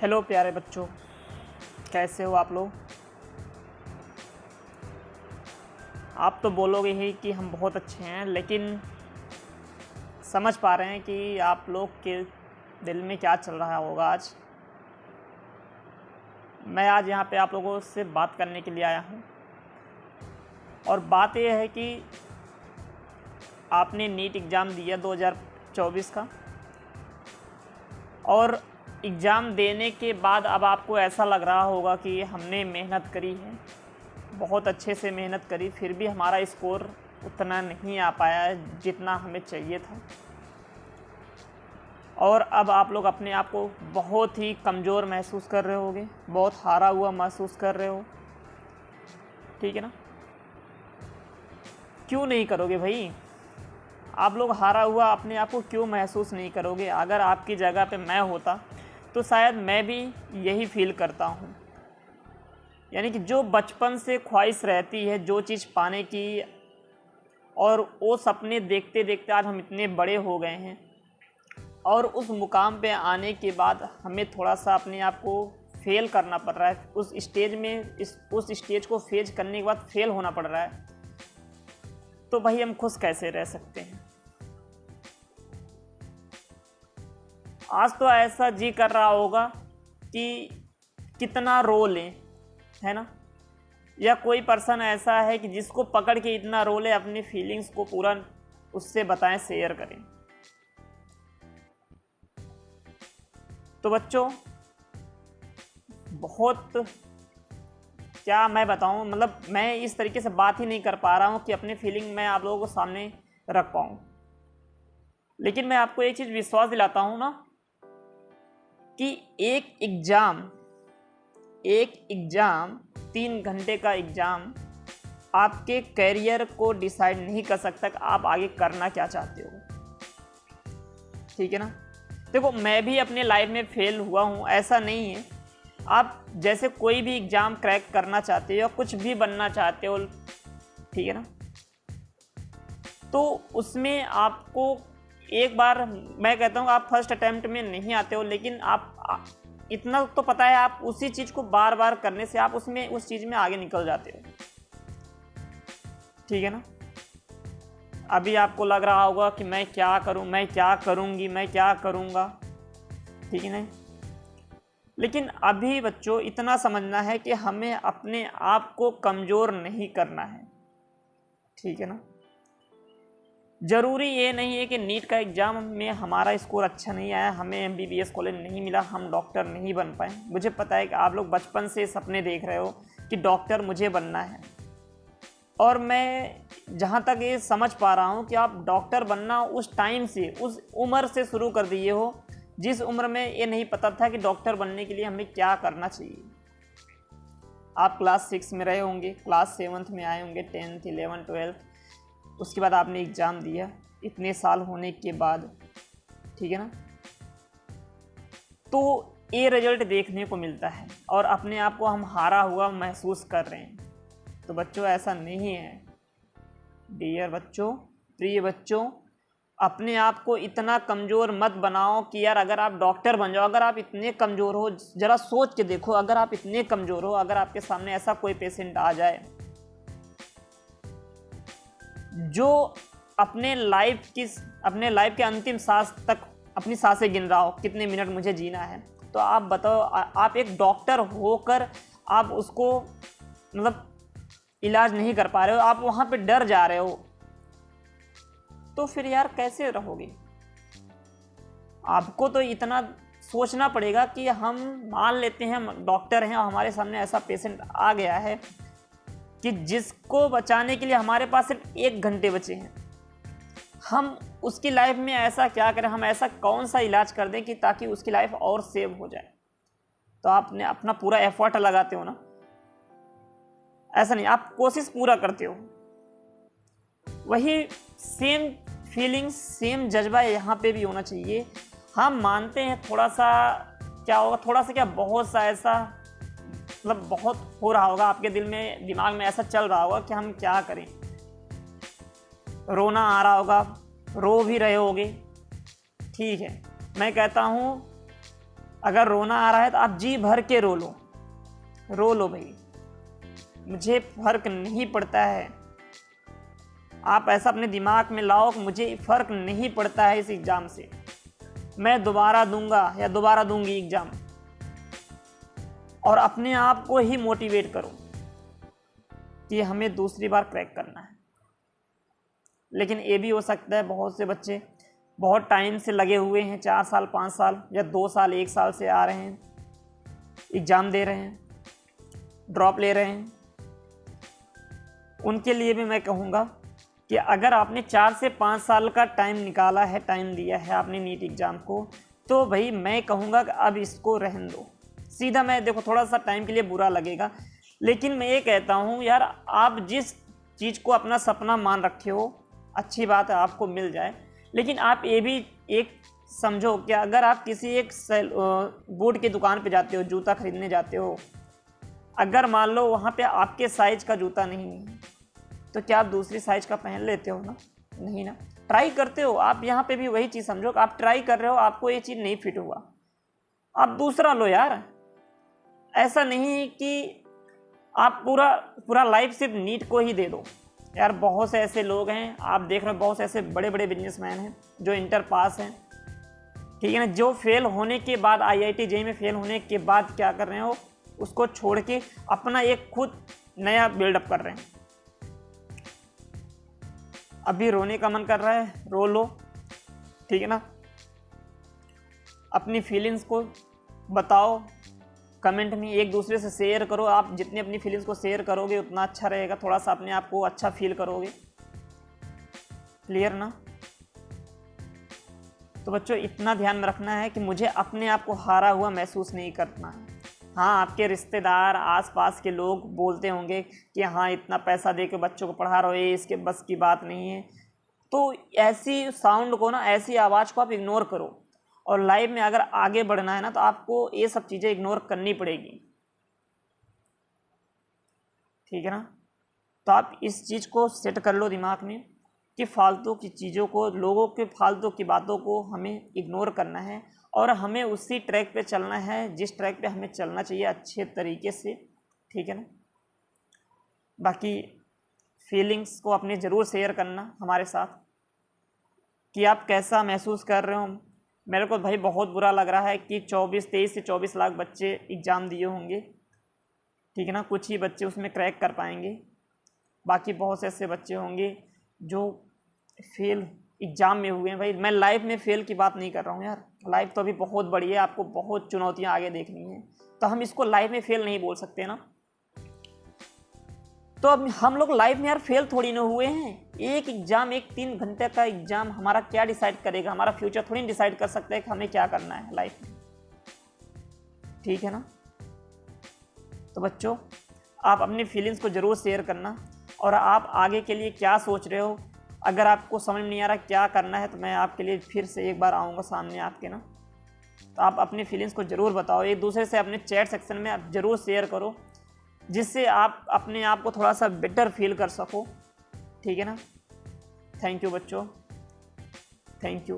Hello प्यारे बच्चों, कैसे हो आप लोग। आप तो बोलोगे ही कि हम बहुत अच्छे हैं, लेकिन समझ पा रहे हैं कि आप लोग के दिल में क्या चल रहा होगा। आज मैं यहाँ पे आप लोगों से बात करने के लिए आया हूँ, और बात यह है कि आपने नीट एग्ज़ाम दिया 2024 का, और एग्ज़ाम देने के बाद अब आपको ऐसा लग रहा होगा कि हमने मेहनत करी है, बहुत अच्छे से मेहनत करी, फिर भी हमारा स्कोर उतना नहीं आ पाया है जितना हमें चाहिए था। और अब आप लोग अपने आप को बहुत ही कमज़ोर महसूस कर रहे होगे, बहुत हारा हुआ महसूस कर रहे हो, ठीक है ना। क्यों नहीं करोगे भाई, आप लोग हारा हुआ अपने आप को क्यों महसूस नहीं करोगे। अगर आपकी जगह पे मैं होता तो शायद मैं भी यही फील करता हूँ। यानी कि जो बचपन से ख्वाहिश रहती है जो चीज़ पाने की, और वो सपने देखते देखते आज हम इतने बड़े हो गए हैं, और उस मुकाम पे आने के बाद हमें थोड़ा सा अपने आप को फेल करना पड़ रहा है, उस स्टेज में उस स्टेज को फेज करने के बाद फेल होना पड़ रहा है, तो भाई हम खुश कैसे रह सकते हैं। आज तो ऐसा जी कर रहा होगा कि कितना रो लें, है ना। या कोई पर्सन ऐसा है कि जिसको पकड़ के इतना रो ले, अपनी फीलिंग्स को पूरा उससे बताएं, शेयर करें। तो बच्चों, बहुत क्या मैं बताऊं, मतलब मैं इस तरीके से बात ही नहीं कर पा रहा हूं कि अपनी फीलिंग मैं आप लोगों को सामने रख पाऊं। लेकिन मैं आपको एक चीज़ विश्वास दिलाता हूं ना, कि एक एग्ज़ाम 3 घंटे का एग्ज़ाम आपके करियर को डिसाइड नहीं कर सकता कि आप आगे करना क्या चाहते हो, ठीक है ना। देखो, मैं भी अपने लाइफ में फेल हुआ हूँ, ऐसा नहीं है। आप जैसे कोई भी एग्ज़ाम क्रैक करना चाहते हो या कुछ भी बनना चाहते हो, ठीक है ना, तो उसमें आपको एक बार मैं कहता हूँ आप फर्स्ट अटेम्प्ट में नहीं आते हो, लेकिन आप इतना तो पता है, आप उसी चीज़ को बार बार करने से आप उस चीज़ में आगे निकल जाते हो, ठीक है ना। अभी आपको लग रहा होगा कि मैं क्या करूं, मैं क्या करूंगी, मैं क्या करूंगा, ठीक है ना। लेकिन अभी बच्चों इतना समझना है कि हमें अपने आप को कमज़ोर नहीं करना है, ठीक है ना। ज़रूरी ये नहीं है कि नीट का एग्ज़ाम में हमारा स्कोर अच्छा नहीं आया, हमें एमबीबीएस कॉलेज नहीं मिला, हम डॉक्टर नहीं बन पाए। मुझे पता है कि आप लोग बचपन से सपने देख रहे हो कि डॉक्टर मुझे बनना है, और मैं जहाँ तक ये समझ पा रहा हूँ कि आप डॉक्टर बनना उस टाइम से, उस उम्र से शुरू कर दिए हो जिस उम्र में ये नहीं पता था कि डॉक्टर बनने के लिए हमें क्या करना चाहिए। आप क्लास 6 में रहे होंगे, क्लास 7th में आए होंगे, 10th 11th 12th, उसके बाद आपने एग्ज़ाम दिया इतने साल होने के बाद, ठीक है ना। तो ये रिजल्ट देखने को मिलता है और अपने आप को हम हारा हुआ महसूस कर रहे हैं। तो बच्चों, ऐसा नहीं है। डियर बच्चों, प्रिय बच्चों, अपने आप को इतना कमज़ोर मत बनाओ कि यार अगर आप डॉक्टर बन जाओ। अगर आप इतने कमज़ोर हो, ज़रा सोच के देखो, अगर आप इतने कमज़ोर हो, अगर आपके सामने ऐसा कोई पेशेंट आ जाए जो अपने लाइफ के अंतिम सांस तक अपनी सांसें गिन रहा हो, कितने मिनट मुझे जीना है, तो आप बताओ, आप एक डॉक्टर होकर आप उसको मतलब इलाज नहीं कर पा रहे हो, आप वहाँ पे डर जा रहे हो, तो फिर यार कैसे रहोगे। आपको तो इतना सोचना पड़ेगा कि हम मान लेते हैं हम डॉक्टर हैं और हमारे सामने ऐसा पेशेंट आ गया है कि जिसको बचाने के लिए हमारे पास सिर्फ 1 घंटे बचे हैं। हम उसकी लाइफ में ऐसा क्या करें, हम ऐसा कौन सा इलाज कर दें कि ताकि उसकी लाइफ और सेव हो जाए। तो आपने अपना पूरा एफर्ट लगाते हो ना, ऐसा नहीं, आप कोशिश पूरा करते हो। वही सेम फीलिंग्स, सेम जज्बा यहाँ पे भी होना चाहिए। हम मानते हैं थोड़ा सा क्या होगा, थोड़ा सा क्या, बहुत सा ऐसा मतलब बहुत हो रहा होगा आपके दिल में, दिमाग में ऐसा चल रहा होगा कि हम क्या करें। रोना आ रहा होगा, रो भी रहे होगे, ठीक है। मैं कहता हूँ अगर रोना आ रहा है तो आप जी भर के रो लो भाई, मुझे फर्क नहीं पड़ता है। आप ऐसा अपने दिमाग में लाओ कि मुझे फर्क नहीं पड़ता है इस एग्ज़ाम से, मैं दोबारा दूंगा या दोबारा दूंगी एग्ज़ाम। और अपने आप को ही मोटिवेट करो कि हमें दूसरी बार क्रैक करना है। लेकिन ये भी हो सकता है बहुत से बच्चे बहुत टाइम से लगे हुए हैं, 4 साल 5 साल या 2 साल 1 साल से आ रहे हैं, एग्ज़ाम दे रहे हैं, ड्रॉप ले रहे हैं। उनके लिए भी मैं कहूँगा कि अगर आपने 4 से 5 साल का टाइम निकाला है, टाइम दिया है आपने नीट एग्ज़ाम को, तो भाई मैं कहूँगा कि अब इसको रहने दो। सीधा मैं देखो थोड़ा सा टाइम के लिए बुरा लगेगा, लेकिन मैं ये कहता हूँ यार, आप जिस चीज़ को अपना सपना मान रखे हो, अच्छी बात है आपको मिल जाए, लेकिन आप ये भी एक समझो कि अगर आप किसी एक बूट की दुकान पे जाते हो, जूता खरीदने जाते हो, अगर मान लो वहाँ पे आपके साइज़ का जूता नहीं है, तो क्या आप दूसरी साइज़ का पहन लेते हो ना? नहीं ना, ट्राई करते हो। आप यहाँ पे भी वही चीज़ समझो कि आप ट्राई कर रहे हो, आपको ये चीज़ नहीं फिट हुआ, आप दूसरा लो यार। ऐसा नहीं कि आप पूरा लाइफ सिर्फ नीट को ही दे दो यार। बहुत से ऐसे लोग हैं, आप देख रहे हो, बहुत से ऐसे बड़े बड़े बिजनेसमैन हैं जो इंटर पास हैं, ठीक है ना, जो फेल होने के बाद IIT JEE में फेल होने के बाद क्या कर रहे हो, उसको छोड़ के अपना एक खुद नया बिल्डअप कर रहे हैं। अभी रोने का मन कर रहा है, रो लो, ठीक है ना। अपनी फीलिंग्स को बताओ कमेंट में, एक दूसरे से शेयर करो। आप जितनी अपनी फीलिंग्स को शेयर करोगे उतना अच्छा रहेगा, थोड़ा सा अपने आप को अच्छा फील करोगे। क्लियर ना? तो बच्चों इतना ध्यान में रखना है कि मुझे अपने आप को हारा हुआ महसूस नहीं करना है। हाँ, आपके रिश्तेदार आसपास के लोग बोलते होंगे कि हाँ इतना पैसा दे के बच्चों को पढ़ा रहे हो, ये इसके बस की बात नहीं है। तो ऐसी साउंड को ना, ऐसी आवाज़ को आप इग्नोर करो। और लाइफ में अगर आगे बढ़ना है ना, तो आपको ये सब चीज़ें इग्नोर करनी पड़ेगी, ठीक है ना। तो आप इस चीज़ को सेट कर लो दिमाग में कि फालतू की चीज़ों को, लोगों के फालतू की बातों को हमें इग्नोर करना है और हमें उसी ट्रैक पे चलना है जिस ट्रैक पे हमें चलना चाहिए, अच्छे तरीके से, ठीक है ना। बाकी फीलिंग्स को अपने ज़रूर शेयर करना हमारे साथ कि आप कैसा महसूस कर रहे हो। मेरे को भाई बहुत बुरा लग रहा है कि 23 से 24 लाख बच्चे एग्ज़ाम दिए होंगे, ठीक है ना। कुछ ही बच्चे उसमें क्रैक कर पाएंगे, बाकी बहुत से ऐसे बच्चे होंगे जो फेल एग्ज़ाम में हुए हैं। भाई मैं लाइफ में फ़ेल की बात नहीं कर रहा हूँ यार, लाइफ तो अभी बहुत बड़ी है, आपको बहुत चुनौतियाँ आगे देखनी है, तो हम इसको लाइफ में फ़ेल नहीं बोल सकते ना। तो अब हम लोग लाइफ में यार फेल थोड़ी ना हुए हैं। एक एग्ज़ाम, एक 3 घंटे का एग्ज़ाम हमारा क्या डिसाइड करेगा, हमारा फ्यूचर थोड़ी डिसाइड कर सकता है कि हमें क्या करना है लाइफ में, ठीक है ना। तो बच्चों आप अपनी फीलिंग्स को ज़रूर शेयर करना और आप आगे के लिए क्या सोच रहे हो। अगर आपको समझ नहीं आ रहा क्या करना है तो मैं आपके लिए फिर से एक बार आऊँगा सामने आपके ना, तो आप अपनी फीलिंग्स को ज़रूर बताओ, एक दूसरे से अपने चैट सेक्शन में आप ज़रूर शेयर करो, जिससे आप अपने आप को थोड़ा सा बेटर फील कर सको, ठीक है ना। थैंक यू बच्चों, थैंक यू।